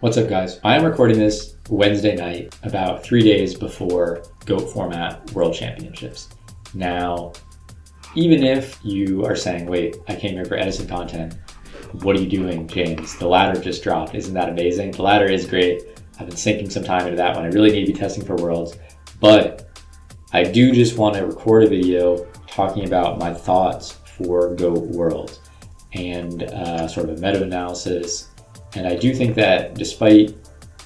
What's up, guys? I am recording this Wednesday night, about 3 days before GOAT format World Championships. Now, even if you are saying, wait, I came here for Edison content, what are you doing, James? The ladder just dropped. Isn't that amazing? The ladder is great. I've been sinking some time into that one. I really need to be testing for Worlds, but I do just want to record a video talking about my thoughts for GOAT Worlds and sort of a meta-analysis. And I do think that despite,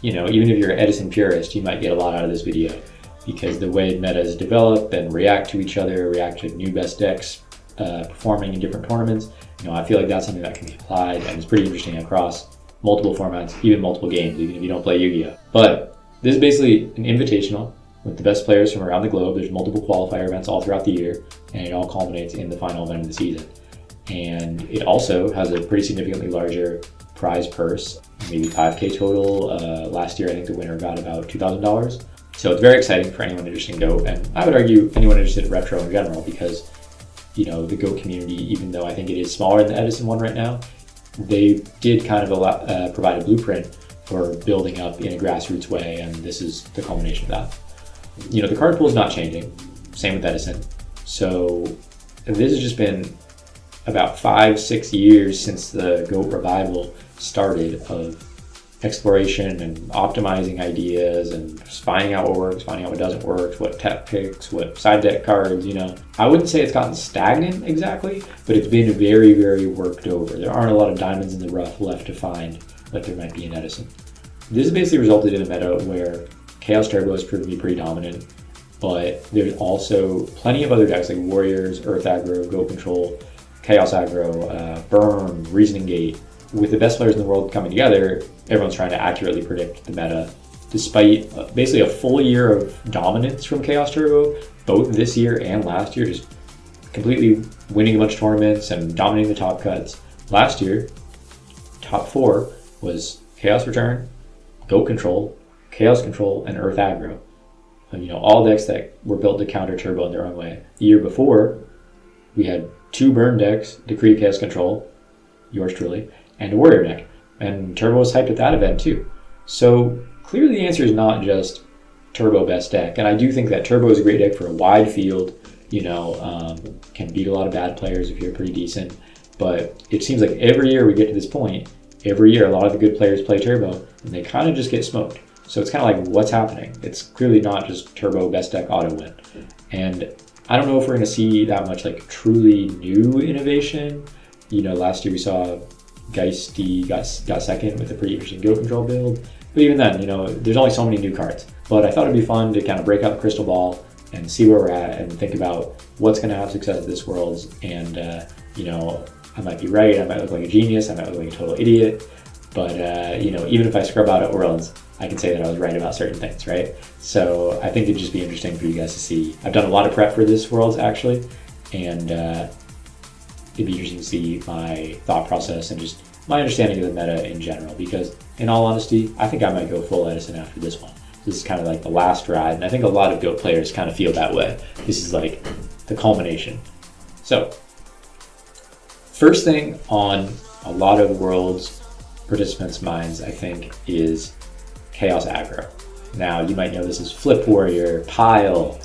even if you're an Edison purist, you might get a lot out of this video because the way metas develop and react to each other, react to new best decks performing in different tournaments, I feel like that's something that can be applied and it's pretty interesting across multiple formats, even multiple games, even if you don't play Yu-Gi-Oh! But this is basically an invitational with the best players from around the globe. There's multiple qualifier events all throughout the year, and it all culminates in the final event of the season. And it also has a pretty significantly larger prize purse, maybe 5K total. Last year, I think the winner got about $2,000. So it's very exciting for anyone interested in GOAT, and I would argue anyone interested in retro in general, because the GOAT community, even though I think it is smaller than the Edison one right now, they did kind of provide a blueprint for building up in a grassroots way, and this is the culmination of that. The card pool is not changing, same with Edison. So this has just been about 5-6 years since the GOAT revival started of exploration and optimizing ideas and just finding out what works, finding out what doesn't work, what tech picks, what side deck cards, I wouldn't say it's gotten stagnant exactly, but it's been very, very worked over. There aren't a lot of diamonds in the rough left to find like there might be in Edison. This has basically resulted in a meta where Chaos Turbo has proven to be pretty dominant, but there's also plenty of other decks like Warriors, Earth Aggro, Goat Control, Chaos Aggro, Burn, Reasoning Gate. With the best players in the world coming together, everyone's trying to accurately predict the meta. Despite basically a full year of dominance from Chaos Turbo, both this year and last year, just completely winning a bunch of tournaments and dominating the top cuts. Last year, top 4 was Chaos Return, Goat Control, Chaos Control, and Earth Aggro. All decks that were built to counter Turbo in their own way. The year before, we had 2 Burn decks, Decree, Chaos Control, yours truly, and a Warrior deck. And Turbo was hyped at that event too. So clearly the answer is not just Turbo best deck. And I do think that Turbo is a great deck for a wide field, can beat a lot of bad players if you're pretty decent. But it seems like every year we get to this point, every year a lot of the good players play Turbo and they kind of just get smoked. So it's kind of like, what's happening? It's clearly not just Turbo best deck auto win. And I don't know if we're going to see that much truly new innovation. Last year we saw Geisty got second with a pretty interesting Goat Control build. But even then, there's only so many new cards. But I thought it'd be fun to kind of break out the crystal ball and see where we're at and think about what's going to have success at this Worlds. And, I might be right. I might look like a genius. I might look like a total idiot. But, even if I scrub out at Worlds, I can say that I was right about certain things, right? So I think it'd just be interesting for you guys to see. I've done a lot of prep for this Worlds, actually. And it'd be interesting to see my thought process and just my understanding of the meta in general, because in all honesty, I think I might go full Edison after this one. This is kind of like the last ride, and I think a lot of GOAT players kind of feel that way. This is like the culmination. So, first thing on a lot of Worlds participants' minds, I think, is Chaos Aggro. Now, you might know this as Flip Warrior, Pile.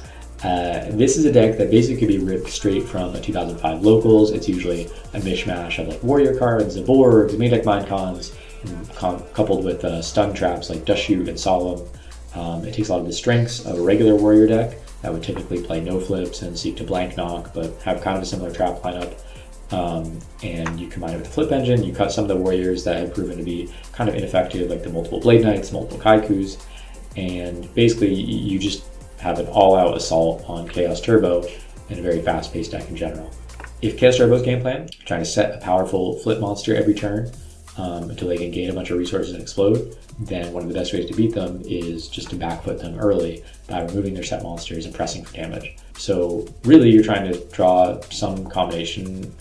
This is a deck that basically could be ripped straight from a 2005 Locals. It's usually a mishmash of Warrior cards, Zaborgs, main deck Minecons, coupled with stun traps like Dust Shoot and Solemn. It takes a lot of the strengths of a regular Warrior deck that would typically play no flips and seek to blank knock, but have kind of a similar trap lineup. And you combine it with the Flip Engine, you cut some of the Warriors that have proven to be kind of ineffective, like the multiple Blade Knights, multiple Kaikus, and basically you just have an all-out assault on Chaos Turbo and a very fast-paced deck in general. If Chaos Turbo's game plan, trying to set a powerful flip monster every turn until they can gain a bunch of resources and explode, then one of the best ways to beat them is just to backfoot them early by removing their set monsters and pressing for damage. So really you're trying to draw some combination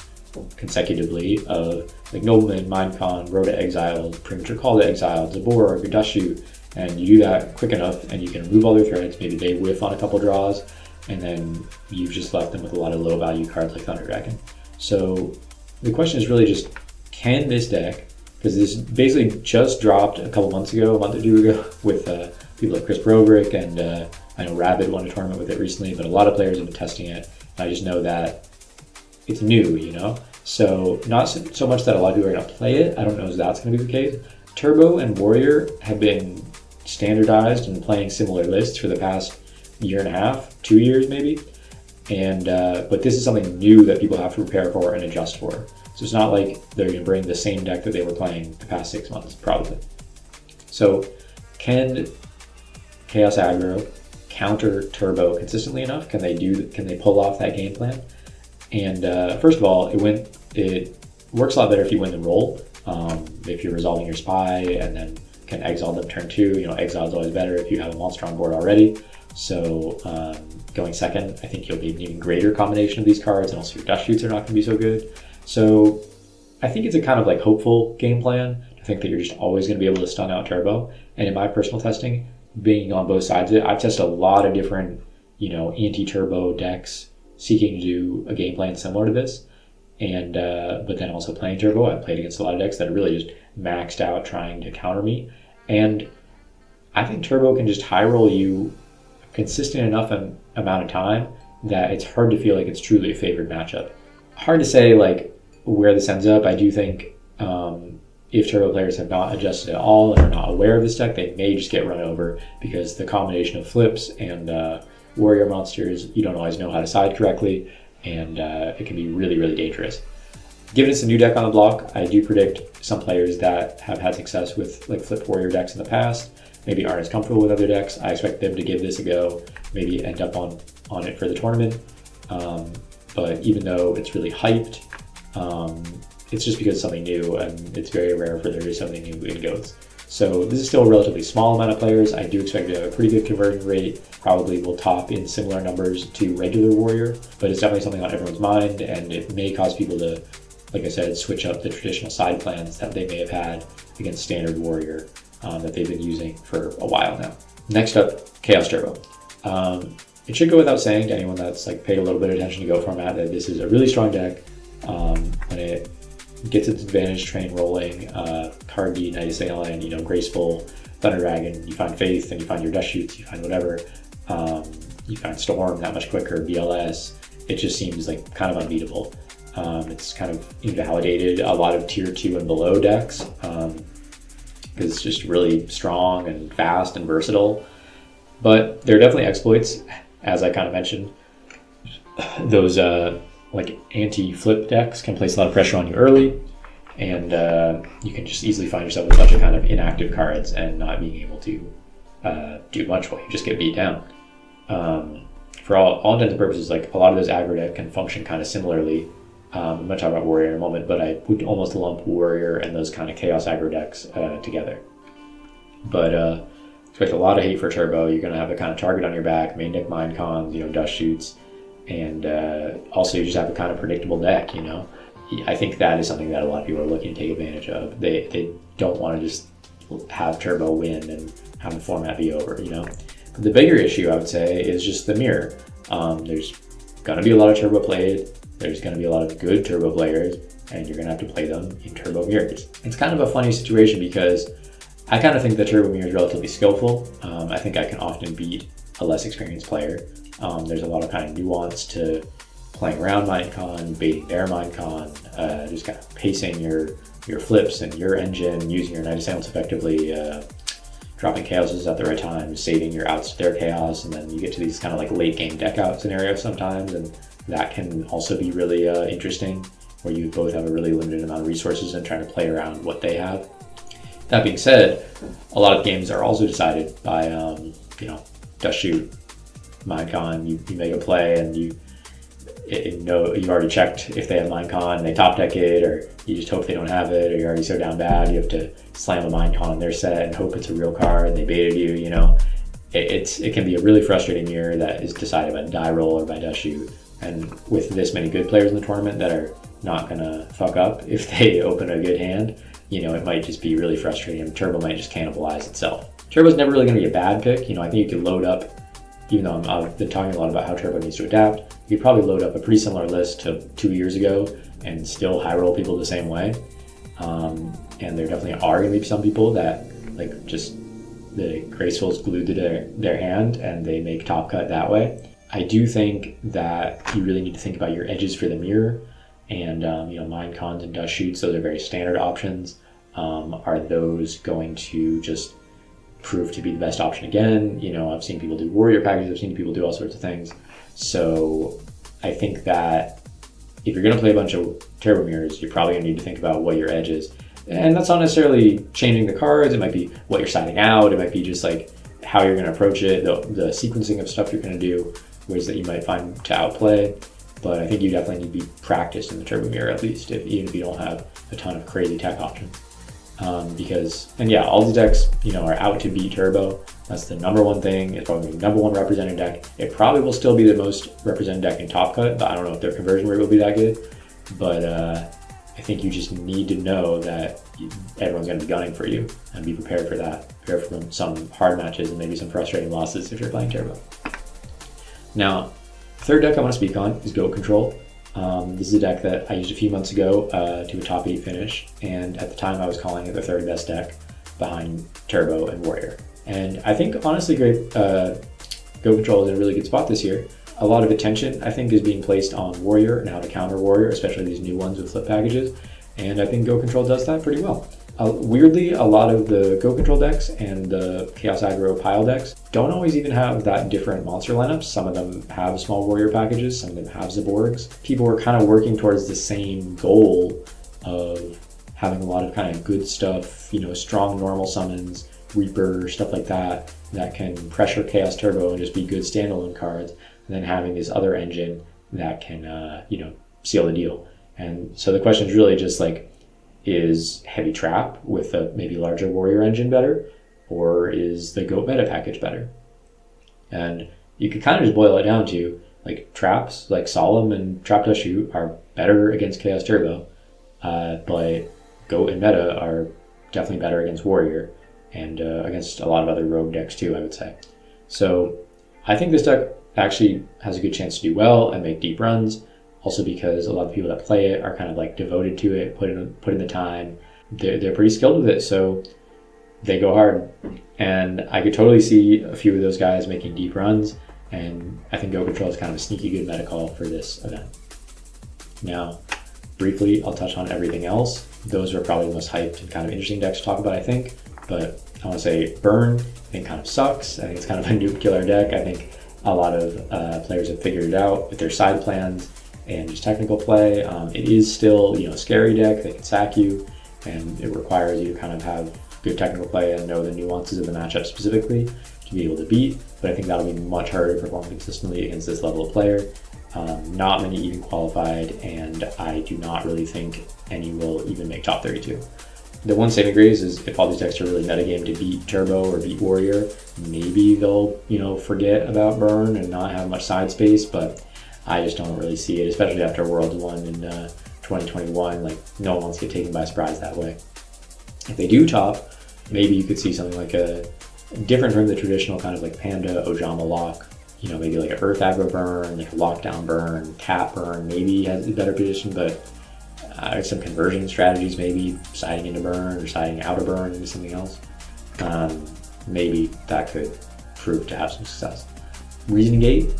consecutively of Nobleman, Minecon, Road to Exile, Premature Call to Exile, Zaborg, Dust Shoot, and you do that quick enough and you can remove all their threats. Maybe they whiff on a couple draws and then you've just left them with a lot of low value cards like Thunder Dragon. So the question is really just, can this deck because this basically just dropped a couple months ago, a month or two ago, with people like Chris Broverick, and I know Rabbit won a tournament with it recently, but a lot of players have been testing it. And I just know that it's new, you know? So not so much that a lot of people are going to play it. I don't know if that's going to be the case. Turbo and Warrior have been standardized and playing similar lists for the past year and a half, 2 years maybe. And but this is something new that people have to prepare for and adjust for. So it's not like they're going to bring the same deck that they were playing the past 6 months, probably. So can Chaos Aggro counter Turbo consistently enough? Can they pull off that game plan? And first of all, it works a lot better if you win the roll. If you're resolving your spy and then can exile them turn 2, you know, exile is always better if you have a monster on board already. So going second, I think you'll be an even greater combination of these cards, and also your dust shoots are not going to be so good. So I think it's a kind of like hopeful game plan to think that you're just always going to be able to stun out Turbo. And in my personal testing, being on both sides of it, I've tested a lot of different, you know, anti-Turbo decks seeking to do a game plan similar to this. And but then also playing Turbo, I've played against a lot of decks that really just maxed out trying to counter me. And I think Turbo can just high roll you consistent enough amount of time that it's hard to feel like it's truly a favored matchup. Hard to say like where this ends up. I do think if Turbo players have not adjusted at all and are not aware of this deck, they may just get run over because the combination of flips and warrior monsters, you don't always know how to side correctly, and it can be really, really dangerous. Given it's a new deck on the block, I do predict some players that have had success with like flipped warrior decks in the past maybe aren't as comfortable with other decks. I expect them to give this a go, maybe end up on it for the tournament. But even though it's really hyped, it's just because it's something new, and it's very rare for there to be something new in GOATs. So this is still a relatively small amount of players. I do expect to have a pretty good conversion rate, probably will top in similar numbers to regular warrior, but it's definitely something on everyone's mind, and it may cause people to, like I said, switch up the traditional side plans that they may have had against standard warrior that they've been using for a while now. Next up, Chaos Turbo. It should go without saying to anyone that's like paid a little bit of attention to GOAT format that this is a really strong deck. When it gets its advantage train rolling, card D, Knight of Sail, and you know, Graceful, Thunder Dragon, you find Faith, and you find your dust shoots, you find whatever. You find Storm that much quicker, BLS. It just seems like kind of unbeatable. It's kind of invalidated a lot of tier 2 and below decks because it's just really strong and fast and versatile. But there are definitely exploits, as I kind of mentioned. Those like anti-flip decks can place a lot of pressure on you early, and you can just easily find yourself with a bunch of kind of inactive cards and not being able to do much while you just get beat down. For all intents and purposes, like a lot of those aggro decks can function kind of similarly. I'm going to talk about Warrior in a moment, but I would almost lump Warrior and those kind of Chaos aggro decks together. But expect a lot of hate for Turbo. You're going to have a kind of target on your back, main deck mind cons, you know, dust shoots, and also you just have a kind of predictable deck, you know. I think that is something that a lot of people are looking to take advantage of. They don't want to just have Turbo win and have the format be over, you know. But the bigger issue, I would say, is just the mirror. There's going to be a lot of Turbo played. There's going to be a lot of good Turbo players, and you're going to have to play them in Turbo mirrors. It's kind of a funny situation because I kind of think the Turbo mirror is relatively skillful. I think I can often beat a less experienced player. There's a lot of kind of nuance to playing around Minecon, baiting their Minecon, just kind of pacing your flips and your engine, using your Knight of Sails effectively, dropping chaoses at the right time, saving your outs to their chaos, and then you get to these kind of like late game deck out scenarios sometimes, and that can also be really interesting, where you both have a really limited amount of resources and trying to play around what they have. That being said, a lot of games are also decided by, you know, dust shoot, Minecon, you make a play and you've already checked if they have Minecon and they top deck it, or you just hope they don't have it, or you're already so down bad you have to slam a Minecon in their set and hope it's a real card and they baited you, you know. It can be a really frustrating mirror that is decided by die roll or by dust shoot, and with this many good players in the tournament that are not gonna fuck up if they open a good hand, you know, it might just be really frustrating, and Turbo might just cannibalize itself. Turbo's never really gonna be a bad pick, you know. I think you can load up, even though I've been talking a lot about how Turbo needs to adapt, you could probably load up a pretty similar list to 2 years ago and still high roll people the same way. and there definitely are going to be some people that like just the graceful is glued to their hand and they make top cut that way. I do think that you really need to think about your edges for the mirror, and mine cons and dust shoots, those are very standard options. Are those going to just prove to be the best option again? I've seen people do warrior packages, I've seen people do all sorts of things. So I think that if you're going to play a bunch of turbo mirrors, you're probably going to need to think about what your edge is. And that's not necessarily changing the cards. It might be what you're siding out. It might be just like how you're going to approach it, the sequencing of stuff you're going to do, ways that you might find to outplay. But I think you definitely need to be practiced in the turbo mirror, at least, even if you don't have a ton of crazy tech options. All these decks, are out to beat turbo. That's the number one thing. It's probably the number one represented deck. It probably will still be the most represented deck in Top Cut, but I don't know if their conversion rate will be that good. But I think you just need to know that everyone's going to be gunning for you and be prepared for that. Prepare for some hard matches and maybe some frustrating losses if you're playing turbo. Now, third deck I want to speak on is Goat Control. This is a deck that I used a few months ago to a top 8 finish, and at the time I was calling it the third best deck behind Turbo and Warrior. And I think honestly, Goat Control is in a really good spot this year. A lot of attention, I think, is being placed on Warrior and how to counter Warrior, especially these new ones with flip packages, and I think Goat Control does that pretty well. Weirdly, a lot of the Goat Control decks and the Chaos Aggro pile decks don't always even have that different monster lineups. Some of them have small Warrior packages, some of them have Zaborgs. People are kind of working towards the same goal of having a lot of kind of good stuff, strong normal summons, Reaper, stuff like that can pressure Chaos Turbo and just be good standalone cards, and then having this other engine that can, seal the deal. And so the question is really just like, is Heavy Trap with a maybe larger Warrior engine better, or is the Goat meta package better? And you could kind of just boil it down to like traps, like Solemn and Trap Dust Shoot are better against Chaos Turbo, but Goat and meta are definitely better against Warrior and against a lot of other rogue decks too, I would say. So I think this deck actually has a good chance to do well and make deep runs. Also because a lot of people that play it are kind of like devoted to it, put in the time. They're pretty skilled with it, so they go hard. And I could totally see a few of those guys making deep runs, and I think Goat Control is kind of a sneaky good meta call for this event. Now, briefly, I'll touch on everything else. Those are probably the most hyped and kind of interesting decks to talk about, I think. But I want to say Burn, I think kind of sucks. I think it's kind of a nuke killer deck. I think a lot of players have figured it out with their side plans and just technical play. It is still, a scary deck. They can sack you, and it requires you to kind of have good technical play and know the nuances of the matchup specifically to be able to beat. But I think that'll be much harder to perform consistently against this level of player. Not many even qualified, and I do not really think any will even make top 32. The one saving grace is if all these decks are really metagame to beat Turbo or beat Warrior, maybe they'll, forget about Burn and not have much side space, but I just don't really see it, especially after World 1 in 2021. Like, no one wants to get taken by surprise that way. If they do top, maybe you could see something like a different from the traditional kind of like Panda, Ojama lock. Maybe like an Earth Aggro Burn, like a Lockdown Burn, Cat Burn, maybe has a better position, but some conversion strategies, maybe siding into Burn or siding out of Burn into something else. Maybe that could prove to have some success. Reasoning Gate,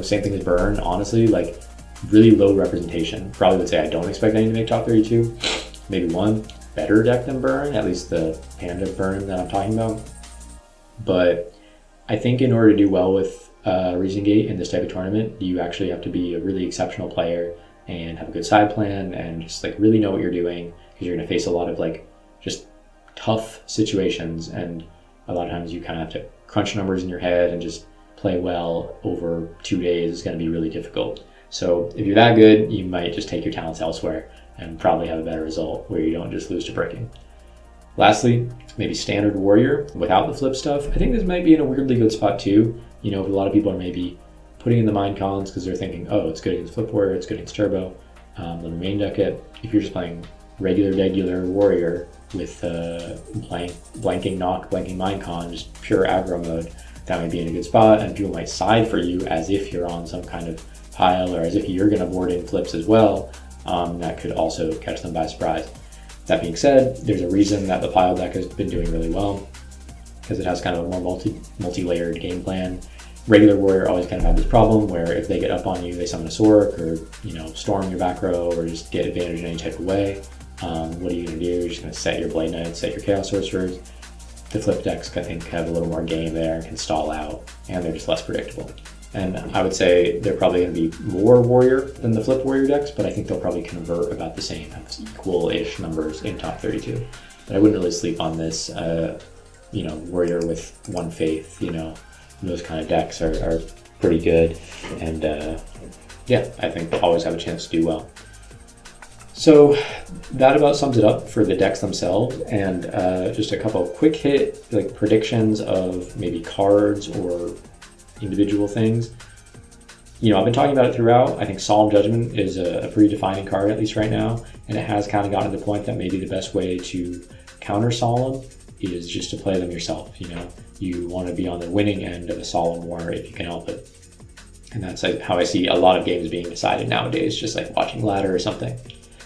same thing as Burn, honestly, like really low representation. Probably would say I don't expect any to make top 32. Maybe one better deck than Burn, at least the Panda Burn that I'm talking about. But I think in order to do well with Reasoning Gate in this type of tournament, you actually have to be a really exceptional player and have a good side plan and just like really know what you're doing, because you're going to face a lot of like just tough situations, and a lot of times you kind of have to crunch numbers in your head and just play well over 2 days is going to be really difficult. So if you're that good, you might just take your talents elsewhere and probably have a better result where you don't just lose to breaking. Lastly, maybe standard Warrior without the flip stuff. I think this might be in a weirdly good spot too. A lot of people are maybe putting in the mind cons because they're thinking, oh, it's good against flip Warrior, it's good against Turbo. The main deck it, if you're just playing regular Warrior with blanking knock, blanking mind con, just pure aggro mode, that might be in a good spot, and people might side for you as if you're on some kind of pile or as if you're going to board in flips as well. That could also catch them by surprise. That being said, there's a reason that the pile deck has been doing really well, because it has kind of a more multi-layered game plan. Regular warrior always kind of have this problem where if they get up on you, they summon a Sork, or storm your back row, or just get advantage in any type of way. What are you going to do? You're just going to set your Blade Knights, set your Chaos Sorcerers. The flip decks, I think, have a little more game there and can stall out, and they're just less predictable. And I would say they're probably going to be more warrior than the flip warrior decks, but I think they'll probably convert about the same, have equal-ish numbers in top 32. But I wouldn't really sleep on this, warrior with one faith, those kind of decks are pretty good. And I think they'll always have a chance to do well. So that about sums it up for the decks themselves, and just a couple of quick hit predictions of maybe cards or individual things. I've been talking about it throughout. I think Solemn Judgment is a pretty defining card, at least right now, and it has kind of gotten to the point that maybe the best way to counter Solemn is just to play them yourself. You want to be on the winning end of a Solemn War if you can help it. And that's how I see a lot of games being decided nowadays, just like watching Ladder or something.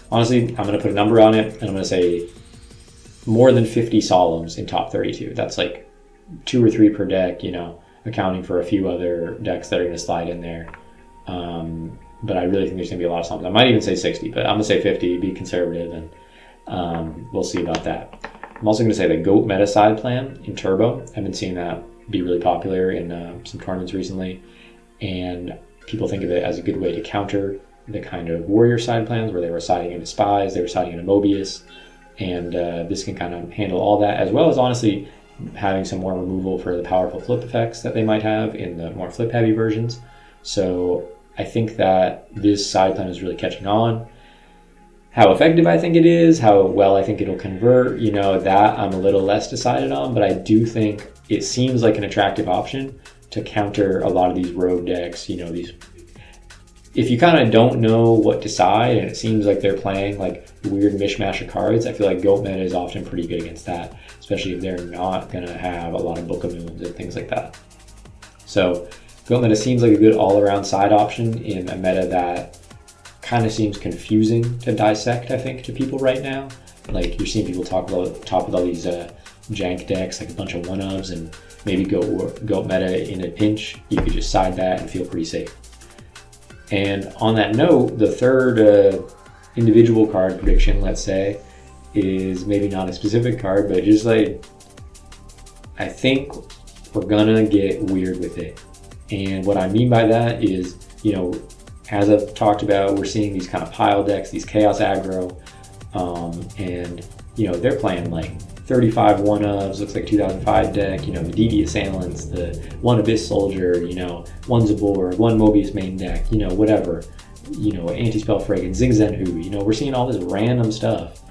Honestly, I'm going to put a number on it, and I'm going to say more than 50 Solemns in top 32. That's like 2 or 3 per deck, accounting for a few other decks that are going to slide in there. But I really think there's going to be a lot of Solemns. I might even say 60, but I'm going to say 50, be conservative, and we'll see about that. I'm also going to say the GOAT meta side plan in Turbo. I've been seeing that be really popular in some tournaments recently, and people think of it as a good way to counter the kind of warrior side plans where they were siding into spies, they were siding into Mobius, and this can kind of handle all that, as well as honestly having some more removal for the powerful flip effects that they might have in the more flip heavy versions. So I think that this side plan is really catching on. How effective I think it is, how well I think it'll convert, that I'm a little less decided on, but I do think it seems like an attractive option to counter a lot of these rogue decks, these. If you kind of don't know what to side and it seems like they're playing like weird mishmash of cards, I feel like GOAT meta is often pretty good against that, especially if they're not going to have a lot of Book of Moons and things like that. So GOAT meta seems like a good all-around side option in a meta that kind of seems confusing to dissect, I think, to people right now. Like you're seeing people talk with all these jank decks, like a bunch of one-ofs, and maybe GOAT meta in a pinch, you could just side that and feel pretty safe. And on that note, the third individual card prediction, let's say, is maybe not a specific card, but just like, I think we're gonna get weird with it. And what I mean by that is, as I've talked about, we're seeing these kind of pile decks, these chaos aggro, and they're playing like 35 one-ofs, looks like 2005 deck, the DD Assailants, the one Abyss Soldier, one Zaborg, one Mobius main deck, whatever, Anti-Spell Fragant, Zig Zenhu, we're seeing all this random stuff,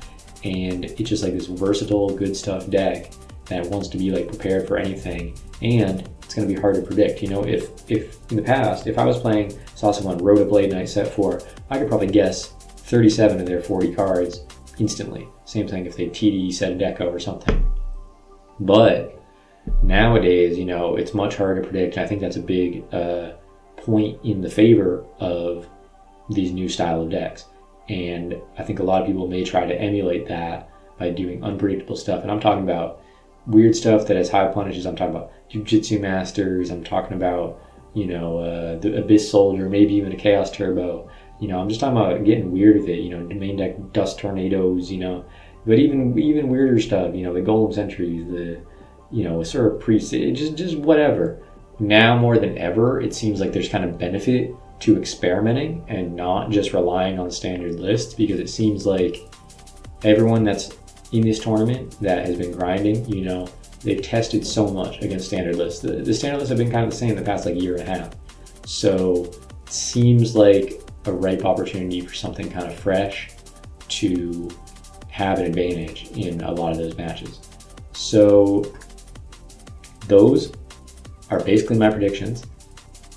and it's just like this versatile, good stuff deck that wants to be like prepared for anything, and it's going to be hard to predict. If in the past, if I was playing, saw someone wrote a Blade Knight set 4, I could probably guess 37 of their 40 cards instantly. Same thing if they TD set a deco or something. But nowadays, it's much harder to predict. And I think that's a big point in the favor of these new style of decks. And I think a lot of people may try to emulate that by doing unpredictable stuff. And I'm talking about weird stuff that has high punishes. I'm talking about Jujutsu Masters. I'm talking about, the Abyss Soldier, maybe even a Chaos Turbo. I'm just talking about getting weird with it, main deck Dust Tornadoes, but even weirder stuff, the Golem Sentries, the, sort of Priest, just whatever. Now more than ever, it seems like there's kind of benefit to experimenting and not just relying on standard lists, because it seems like everyone that's in this tournament that has been grinding, they've tested so much against standard lists. The standard lists have been kind of the same the past year and a half. So it seems like a ripe opportunity for something kind of fresh to have an advantage in a lot of those matches. So those are basically my predictions.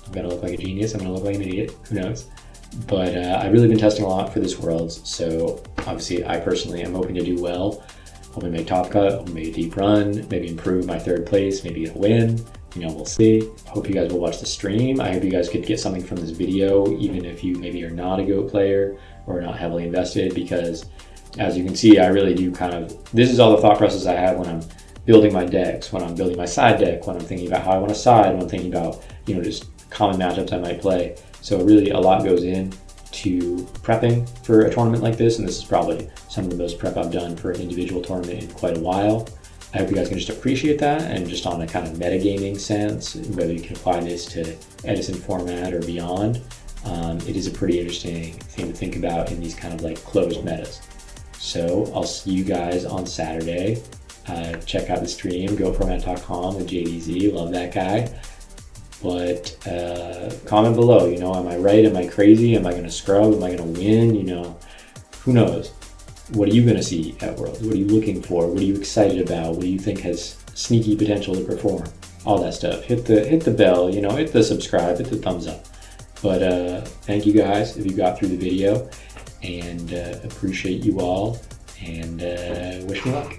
I'm gonna look like a genius, I'm gonna look like an idiot, who knows? But I've really been testing a lot for this Worlds, so obviously I personally am hoping to do well. Hoping to make top cut, hoping to make a deep run, maybe improve my third place, maybe get a win. We'll see. Hope you guys will watch the stream. I hope you guys could get something from this video, even if you maybe are not a GOAT player or not heavily invested, because as you can see, I really do this is all the thought process I have when I'm building my decks, when I'm building my side deck, when I'm thinking about how I want to side, when I'm thinking about, just common matchups I might play. So really a lot goes in to prepping for a tournament like this, and this is probably some of the most prep I've done for an individual tournament in quite a while. I hope you guys can just appreciate that, and just on a kind of metagaming sense, whether you can apply this to Edison format or beyond, it is a pretty interesting thing to think about in these kind of like closed metas. So I'll see you guys on Saturday. Check out the stream, goformat.com with JDZ, love that guy. But comment below, am I right? Am I crazy? Am I going to scrub? Am I going to win? Who knows? What are you going to see at Worlds? What are you looking for? What are you excited about? What do you think has sneaky potential to perform? All that stuff. Hit the bell, hit the subscribe, hit the thumbs up. But thank you guys if you got through the video, and appreciate you all, and wish me luck.